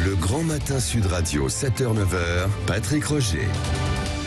Le Grand Matin Sud Radio, 7h-9h, Patrick Roger.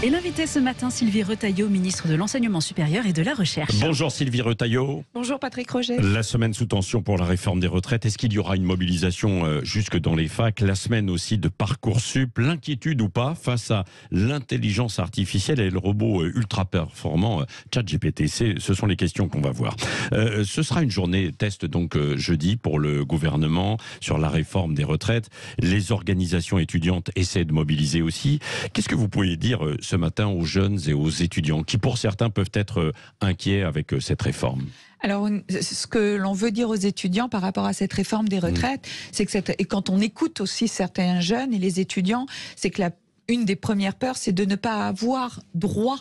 Et l'invité ce matin, Sylvie Retailleau, ministre de l'Enseignement supérieur et de la Recherche. Bonjour Sylvie Retailleau. Bonjour Patrick Roger. La semaine sous tension pour la réforme des retraites. Est-ce qu'il y aura une mobilisation jusque dans les facs? La semaine aussi de Parcoursup. L'inquiétude ou pas face à l'intelligence artificielle et le robot ultra performant ChatGPT? Ce sont les questions qu'on va voir. Ce sera une journée test donc jeudi pour le gouvernement sur la réforme des retraites. Les organisations étudiantes essaient de mobiliser aussi. Qu'est-ce que vous pouvez dire ce matin aux jeunes et aux étudiants qui pour certains peuvent être inquiets avec cette réforme? Alors, ce que l'on veut dire aux étudiants par rapport à cette réforme des retraites, c'est que et quand on écoute aussi certains jeunes et les étudiants, c'est que une des premières peurs, c'est de ne pas avoir droit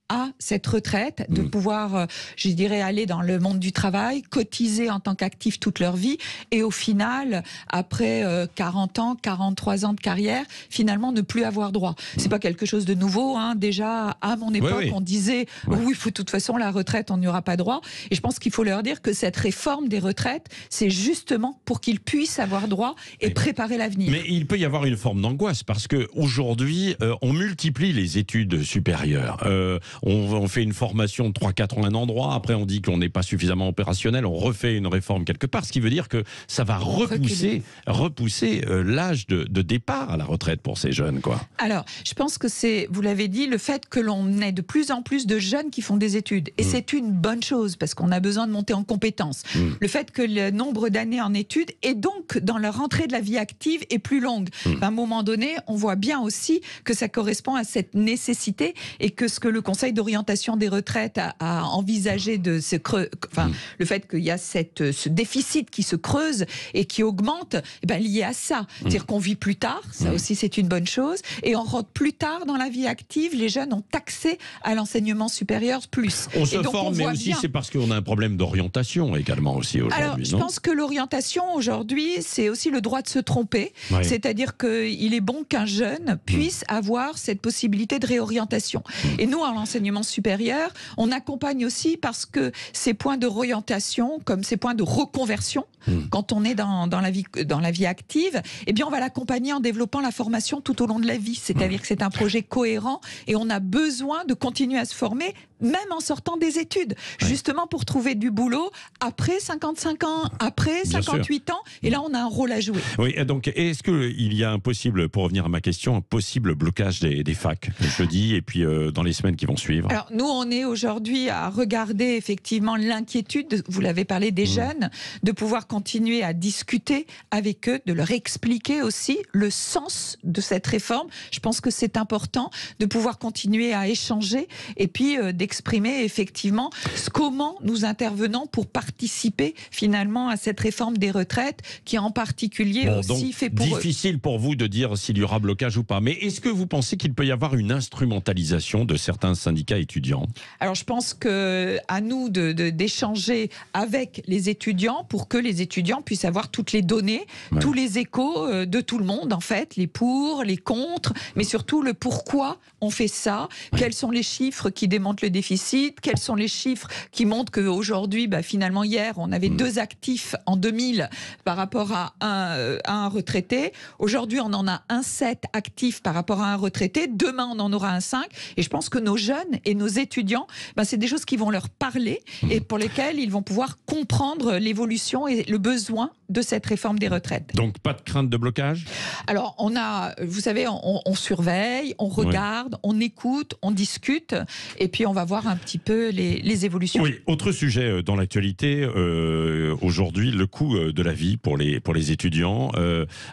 à cette retraite, de pouvoir, je dirais, aller dans le monde du travail, cotiser en tant qu'actif toute leur vie, et au final, après 40 ans, 43 ans de carrière, finalement ne plus avoir droit. C'est pas quelque chose de nouveau, hein. Déjà, à mon époque, on disait, oui, de toute façon, la retraite, on n'y aura pas droit. Et je pense qu'il faut leur dire que cette réforme des retraites, c'est justement pour qu'ils puissent avoir droit et préparer l'avenir. Mais il peut y avoir une forme d'angoisse, parce qu'aujourd'hui, on multiplie les études supérieures. On fait une formation de 3-4 ans à un endroit, après on dit qu'on n'est pas suffisamment opérationnel, on refait une réforme quelque part, ce qui veut dire que ça va repousser l'âge de départ à la retraite pour ces jeunes, quoi. Alors, je pense que c'est, vous l'avez dit, le fait que l'on ait de plus en plus de jeunes qui font des études. Et c'est une bonne chose, parce qu'on a besoin de monter en compétences. Le fait que le nombre d'années en études, et donc dans leur entrée de la vie active, est plus longue. À un moment donné, on voit bien aussi que ça correspond à cette nécessité, et que ce que le Conseil d'orientation des retraites a envisagé de se le fait qu'il y a ce déficit qui se creuse et qui augmente, lié à ça. C'est-à-dire qu'on vit plus tard, ça aussi c'est une bonne chose, et on rentre plus tard dans la vie active, les jeunes ont accès à l'enseignement supérieur plus. On se forme, mais aussi c'est parce qu'on a un problème d'orientation également aussi aujourd'hui. Alors, je pense que l'orientation aujourd'hui, c'est aussi le droit de se tromper. C'est-à-dire qu'il est bon qu'un jeune puisse avoir cette possibilité de réorientation. Et nous, en enseignement supérieur, on accompagne aussi parce que ces points de réorientation, comme ces points de reconversion, quand on est dans la vie active, on va l'accompagner en développant la formation tout au long de la vie. C'est-à-dire que c'est un projet cohérent et on a besoin de continuer à se former, même en sortant des études, justement pour trouver du boulot après 55 ans, après 58 ans, et là on a un rôle à jouer. Oui, donc est-ce qu'il y a un possible, pour revenir à ma question, un possible blocage des facs jeudi et puis dans les semaines qui vont suivre? Alors nous, on est aujourd'hui à regarder effectivement l'inquiétude, vous l'avez parlé, des jeunes, de pouvoir continuer à discuter avec eux, de leur expliquer aussi le sens de cette réforme. Je pense que c'est important de pouvoir continuer à échanger et puis d'exprimer effectivement comment nous intervenons pour participer finalement à cette réforme des retraites qui en particulier aussi fait pour eux. Difficile pour vous de dire s'il y aura blocage ou pas, mais est-ce que vous pensez qu'il peut y avoir une instrumentalisation de certains syndicats étudiants? Alors je pense que à nous d'échanger avec les étudiants pour que les étudiants puissent avoir toutes les données, tous les échos de tout le monde en fait, les pour, les contre, mais surtout le pourquoi on fait ça, quels sont les chiffres qui démontrent le déficit, quels sont les chiffres qui montrent qu'aujourd'hui, finalement hier, on avait 2 actifs en 2000 par rapport à un retraité. Aujourd'hui, on en a 1,7 actifs par rapport à un retraité. Demain, on en aura 1,5. Et je pense que nos jeunes et nos étudiants, c'est des choses qui vont leur parler et pour lesquelles ils vont pouvoir comprendre l'évolution et le besoin de cette réforme des retraites. Donc, pas de crainte de blocage? Alors, vous savez, on surveille, on regarde, on écoute, on discute, et puis on va voir un petit peu les évolutions. Oui, autre sujet dans l'actualité, aujourd'hui, le coût de la vie pour les étudiants.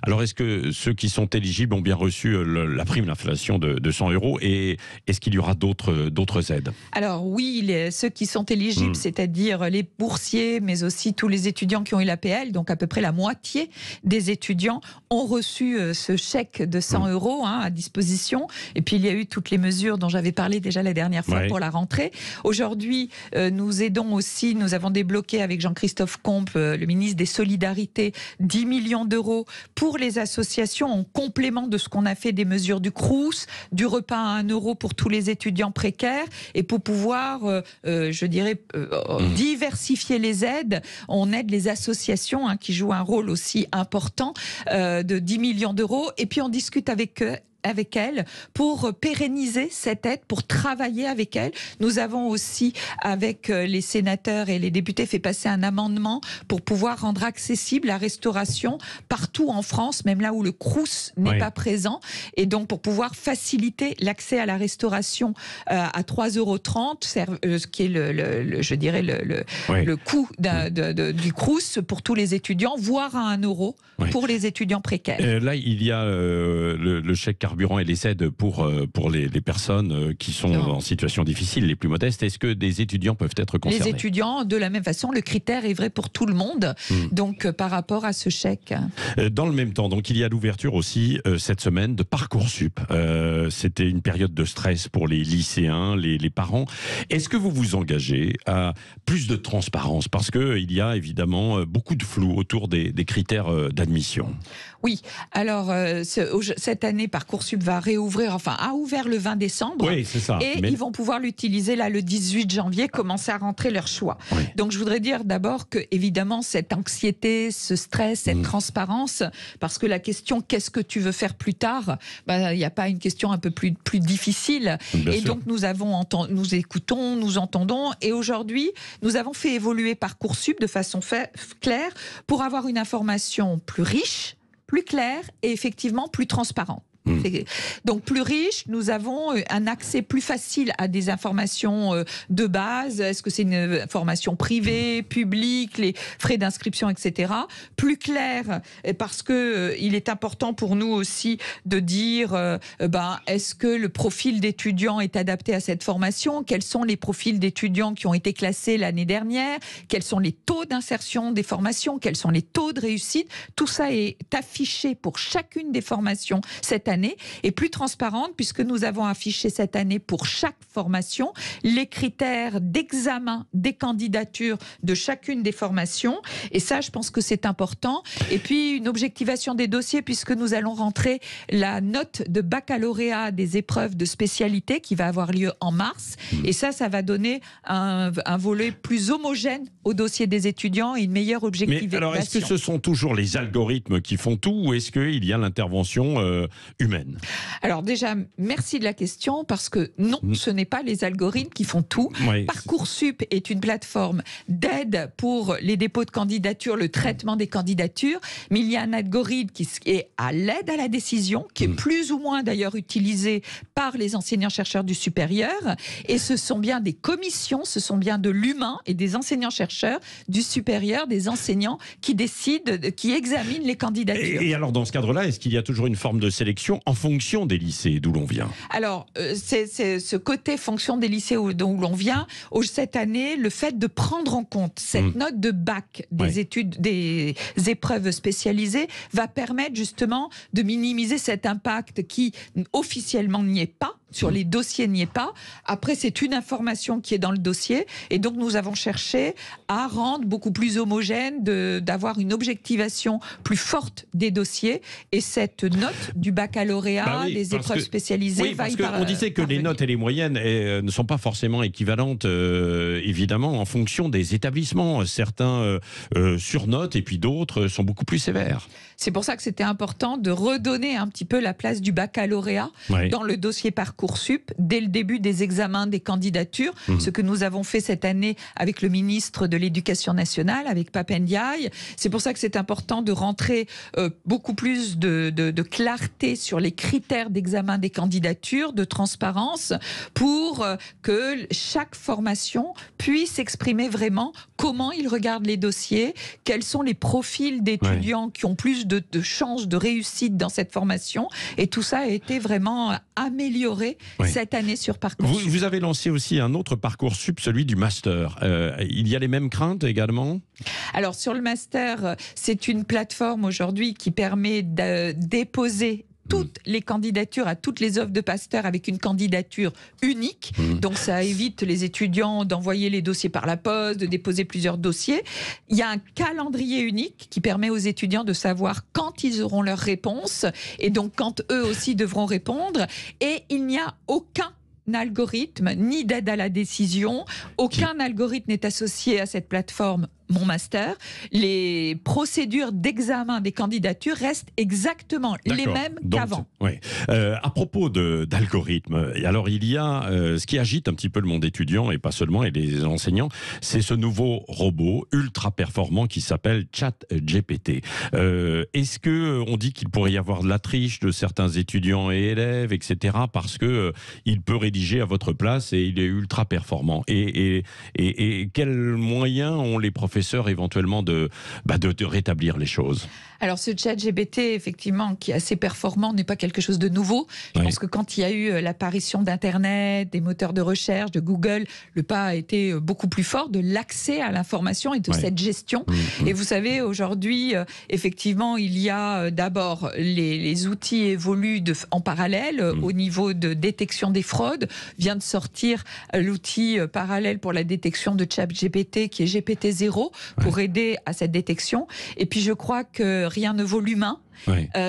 Alors, est-ce que ceux qui sont éligibles ont bien reçu la prime d'inflation de 100 €, et est-ce qu'il y aura d'autres aides? Alors oui, ceux qui sont éligibles, c'est-à-dire les boursiers, mais aussi tous les étudiants qui ont eu l'APL, donc à peu près la moitié des étudiants ont reçu ce chèque de 100 € à disposition. Et puis il y a eu toutes les mesures dont j'avais parlé déjà la dernière fois pour la rentrée. rentrée. Aujourd'hui, nous aidons aussi, nous avons débloqué avec Jean-Christophe Combe, le ministre des Solidarités, 10 millions d'euros pour les associations en complément de ce qu'on a fait des mesures du Crous, du repas à 1 euro pour tous les étudiants précaires, et pour pouvoir, diversifier les aides. On aide les associations qui jouent un rôle aussi important de 10 millions d'euros, et puis on discute avec elles pour pérenniser cette aide, pour travailler avec elles. Nous avons aussi, avec les sénateurs et les députés, fait passer un amendement pour pouvoir rendre accessible la restauration partout en France, même là où le Crous n'est pas présent. Et donc, pour pouvoir faciliter l'accès à la restauration à 3,30 €, ce qui est le coût du Crous pour tous les étudiants, voire à 1 euro pour les étudiants précaires. Là, il y a le chèque carburant et les aides pour les personnes qui sont en situation difficile, les plus modestes. Est-ce que des étudiants peuvent être concernés? Les étudiants, de la même façon, le critère est vrai pour tout le monde, donc par rapport à ce chèque. Dans le même temps, donc, il y a l'ouverture aussi cette semaine de Parcoursup. C'était une période de stress pour les lycéens, les parents. Est-ce que vous vous engagez à plus de transparence? Parce qu'il y a évidemment beaucoup de flou autour des critères d'admission. Oui, alors cette année, Parcoursup va réouvrir, a ouvert le 20 décembre. Oui, c'est ça. Et ils vont pouvoir l'utiliser là le 18 janvier, commencer à rentrer leur choix. Oui. Donc je voudrais dire d'abord que, évidemment, cette anxiété, ce stress, cette transparence, parce que la question qu'est-ce que tu veux faire plus tard, il n'y a pas une question un peu plus difficile. Bien et sûr. Donc nous écoutons, nous entendons, et aujourd'hui nous avons fait évoluer Parcoursup de façon claire pour avoir une information plus riche, plus claire et effectivement plus transparente. Donc plus riche, nous avons un accès plus facile à des informations de base. Est-ce que c'est une information privée, publique, les frais d'inscription, etc. Plus clair, parce que il est important pour nous aussi de dire est-ce que le profil d'étudiant est adapté à cette formation? Quels sont les profils d'étudiants qui ont été classés l'année dernière? Quels sont les taux d'insertion des formations? Quels sont les taux de réussite? Tout ça est affiché pour chacune des formations cette année, et plus transparente, puisque nous avons affiché cette année pour chaque formation les critères d'examen des candidatures de chacune des formations, et ça je pense que c'est important. Et puis une objectivation des dossiers, puisque nous allons rentrer la note de baccalauréat des épreuves de spécialité qui va avoir lieu en mars, et ça va donner un volet plus homogène au dossier des étudiants et une meilleure objectivation. Mais alors, est-ce que ce sont toujours les algorithmes qui font tout, ou est-ce qu'il y a l'intervention humaine? Alors déjà, merci de la question, parce que non, ce n'est pas les algorithmes qui font tout. Oui. Parcoursup est une plateforme d'aide pour les dépôts de candidatures, le traitement des candidatures, mais il y a un algorithme qui est à l'aide à la décision, qui est plus ou moins d'ailleurs utilisé par les enseignants-chercheurs du supérieur, et ce sont bien des commissions, ce sont bien de l'humain et des enseignants-chercheurs du supérieur, des enseignants qui décident, qui examinent les candidatures. Et alors dans ce cadre-là, est-ce qu'il y a toujours une forme de sélection en fonction des lycées d'où l'on vient? Alors, c'est ce côté fonction des lycées d'où l'on vient. Cette année, le fait de prendre en compte cette note de bac des études, des épreuves spécialisées, va permettre justement de minimiser cet impact qui officiellement n'y est pas. Sur les dossiers, n'y est pas. Après, c'est une information qui est dans le dossier. Et donc, nous avons cherché à rendre beaucoup plus homogène, d'avoir une objectivation plus forte des dossiers. Et cette note du baccalauréat, des épreuves spécialisées, va y parvenir. On disait que les notes et les moyennes ne sont pas forcément équivalentes, évidemment, en fonction des établissements. Certains surnotent et puis d'autres sont beaucoup plus sévères. C'est pour ça que c'était important de redonner un petit peu la place du baccalauréat dans le dossier Parcoursup dès le début des examens des candidatures, ce que nous avons fait cette année avec le ministre de l'Éducation nationale, avec Pape Ndiaye. C'est pour ça que c'est important de rentrer beaucoup plus de clarté sur les critères d'examen des candidatures, de transparence, pour que chaque formation puisse exprimer vraiment comment ils regardent les dossiers, quels sont les profils d'étudiants qui ont plus de chances de réussite dans cette formation, et tout ça a été vraiment amélioré cette année sur Parcoursup. Vous avez lancé aussi un autre Parcoursup, celui du master. Il y a les mêmes craintes également? Alors sur le master, c'est une plateforme aujourd'hui qui permet de déposer toutes les candidatures à toutes les offres de Pasteur avec une candidature unique. Donc ça évite les étudiants d'envoyer les dossiers par la poste, de déposer plusieurs dossiers. Il y a un calendrier unique qui permet aux étudiants de savoir quand ils auront leur réponse et donc quand eux aussi devront répondre. Et il n'y a aucun algorithme ni d'aide à la décision. Aucun algorithme n'est associé à cette plateforme Mon Master. Les procédures d'examen des candidatures restent exactement les mêmes qu'avant. Oui. À propos d'algorithmes, alors il y a ce qui agite un petit peu le monde étudiant et pas seulement, et les enseignants, c'est ce nouveau robot ultra performant qui s'appelle ChatGPT. Est-ce que on dit qu'il pourrait y avoir de la triche de certains étudiants et élèves, etc., parce que il peut rédiger à votre place et il est ultra performant. Et quels moyens ont les professeurs éventuellement de rétablir les choses? Alors ce ChatGPT, effectivement, qui est assez performant, n'est pas quelque chose de nouveau. Je pense que quand il y a eu l'apparition d'Internet, des moteurs de recherche, de Google, le pas a été beaucoup plus fort de l'accès à l'information et de cette gestion. Et vous savez, aujourd'hui, effectivement, il y a d'abord les outils évoluent en parallèle au niveau de détection des fraudes. Vient de sortir l'outil parallèle pour la détection de ChatGPT qui est GPT-0 pour aider à cette détection. Et puis je crois que rien ne vaut l'humain.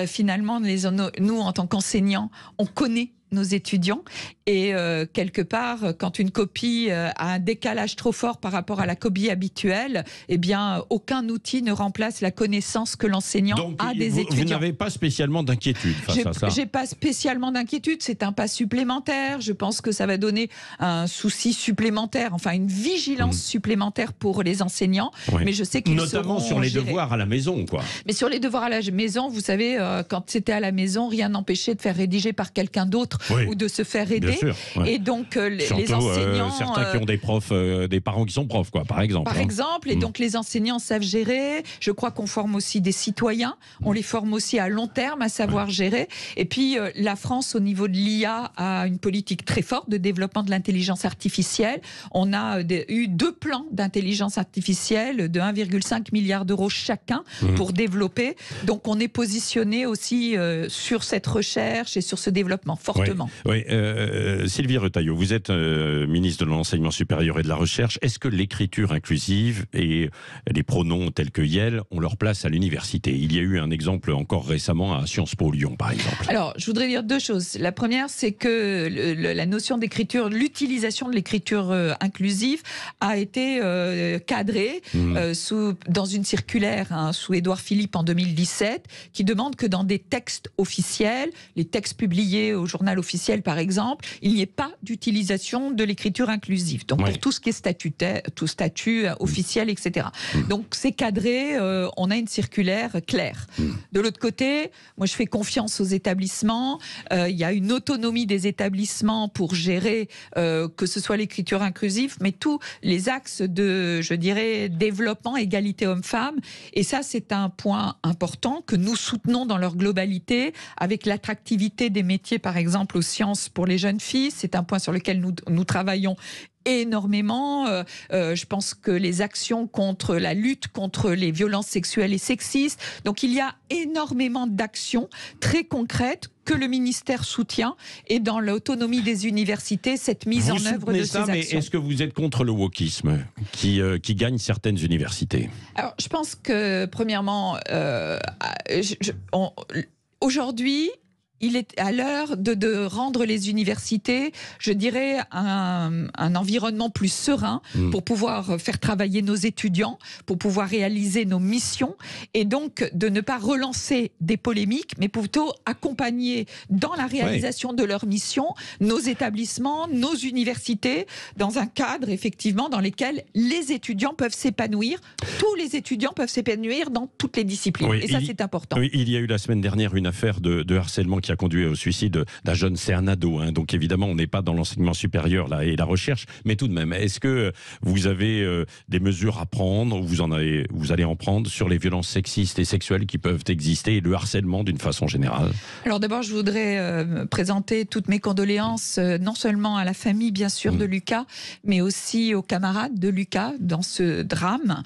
Finalement, nous, en tant qu'enseignants, on connaît nos étudiants et quelque part, quand une copie a un décalage trop fort par rapport à la copie habituelle, eh bien, aucun outil ne remplace la connaissance que l'enseignant a des étudiants. Vous n'avez pas spécialement d'inquiétude face à ça? J'ai pas spécialement d'inquiétude, c'est un pas supplémentaire. Je pense que ça va donner un souci supplémentaire, enfin une vigilance supplémentaire pour les enseignants. Mais je sais qu'ils notamment sur les devoirs à la maison, quoi. Mais sur les devoirs à la maison, vous savez, quand c'était à la maison, rien n'empêchait de faire rédiger par quelqu'un d'autre ou de se faire aider. Et donc les enseignants, certains qui ont des profs, des parents qui sont profs, quoi, par exemple. Par exemple, et donc les enseignants savent gérer. Je crois qu'on forme aussi des citoyens. On les forme aussi à long terme à savoir gérer. Et puis la France, au niveau de l'IA, a une politique très forte de développement de l'intelligence artificielle. On a eu 2 plans d'intelligence artificielle de 1,5 milliard d'euros chacun pour développer. Donc on est positionné aussi sur cette recherche et sur ce développement fortement. Sylvie Retailleau, vous êtes ministre de l'Enseignement supérieur et de la Recherche. Est-ce que l'écriture inclusive et les pronoms tels que Yel ont leur place à l'université? Il y a eu un exemple encore récemment à Sciences Po Lyon, par exemple. Alors, je voudrais dire 2 choses. La première, c'est que la notion d'écriture, l'utilisation de l'écriture inclusive a été cadrée dans une circulaire sous Édouard Philippe en 2017, qui demande que dans des textes officiels, les textes publiés au journal officiel par exemple, il n'y ait pas d'utilisation de l'écriture inclusive. Donc pour tout ce qui est statutaire, tout statut officiel, etc. Donc c'est cadré, on a une circulaire claire. De l'autre côté, moi je fais confiance aux établissements, il y a une autonomie des établissements pour gérer que ce soit l'écriture inclusive, mais tous les axes de, je dirais, développement, égalité homme-femme. Et ça, c'est un point important que nous soutenons dans leur globalité, avec l'attractivité des métiers, par exemple, aux sciences pour les jeunes filles. C'est un point sur lequel nous travaillons énormément. Je pense que les actions contre la lutte contre les violences sexuelles et sexistes. Donc il y a énormément d'actions très concrètes que le ministère soutient, et dans l'autonomie des universités, cette mise en œuvre de ces actions. Mais est-ce que vous êtes contre le wokisme qui gagne certaines universités? Alors, je pense que, premièrement, aujourd'hui, il est à l'heure de rendre les universités, je dirais, un environnement plus serein pour pouvoir faire travailler nos étudiants, pour pouvoir réaliser nos missions, et donc de ne pas relancer des polémiques, mais plutôt accompagner dans la réalisation de leurs missions nos établissements, nos universités, dans un cadre, effectivement, dans lequel les étudiants peuvent s'épanouir. Tous les étudiants peuvent s'épanouir dans toutes les disciplines. Et ça, c'est important. Il y a eu la semaine dernière une affaire de harcèlement qui a conduit au suicide d'un jeune, c'est un ado, donc évidemment on n'est pas dans l'enseignement supérieur là, et la recherche, mais tout de même, est-ce que vous avez des mesures à prendre, vous allez en prendre sur les violences sexistes et sexuelles qui peuvent exister et le harcèlement d'une façon générale? Alors d'abord je voudrais présenter toutes mes condoléances, non seulement à la famille bien sûr de Lucas, mais aussi aux camarades de Lucas dans ce drame.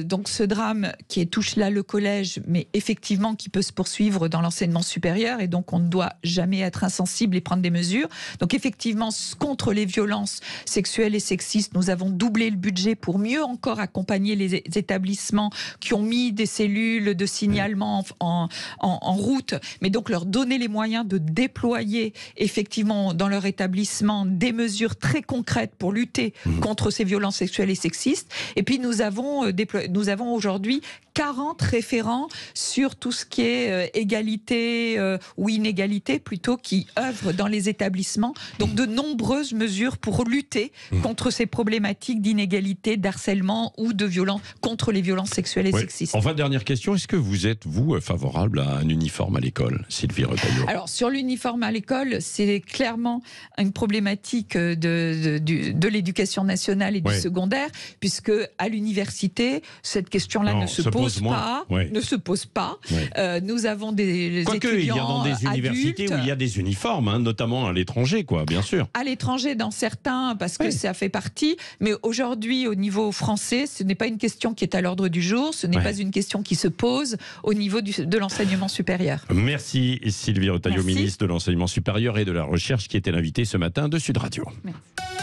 Donc ce drame qui touche là le collège, mais effectivement qui peut se poursuivre dans l'enseignement supérieur. supérieur et donc on ne doit jamais être insensible et prendre des mesures. Donc effectivement, contre les violences sexuelles et sexistes, nous avons doublé le budget pour mieux encore accompagner les établissements qui ont mis des cellules de signalement en route, mais donc leur donner les moyens de déployer effectivement dans leur établissement des mesures très concrètes pour lutter contre ces violences sexuelles et sexistes. Et puis nous avons aujourd'hui 40 référents sur tout ce qui est égalité ou inégalité plutôt, qui œuvrent dans les établissements. Donc de nombreuses mesures pour lutter contre ces problématiques d'inégalité, d'harcèlement ou de violence, contre les violences sexuelles et sexistes. Enfin, dernière question, est-ce que vous êtes, vous, favorable à un uniforme à l'école, Sylvie Retailleau? Alors sur l'uniforme à l'école, c'est clairement une problématique de l'éducation nationale et du secondaire, puisque à l'université, cette question-là ne se pose pas. Nous avons des Quoique, étudiants il y a dans des universités adultes, où il y a des uniformes, notamment à l'étranger, bien sûr. À l'étranger, dans certains, parce que ça fait partie. Mais aujourd'hui, au niveau français, ce n'est pas une question qui est à l'ordre du jour. Ce n'est pas une question qui se pose au niveau de l'enseignement supérieur. Merci Sylvie Retailleau, Merci. ministre de l'Enseignement supérieur et de la Recherche, qui était l'invitée ce matin de Sud Radio. Merci.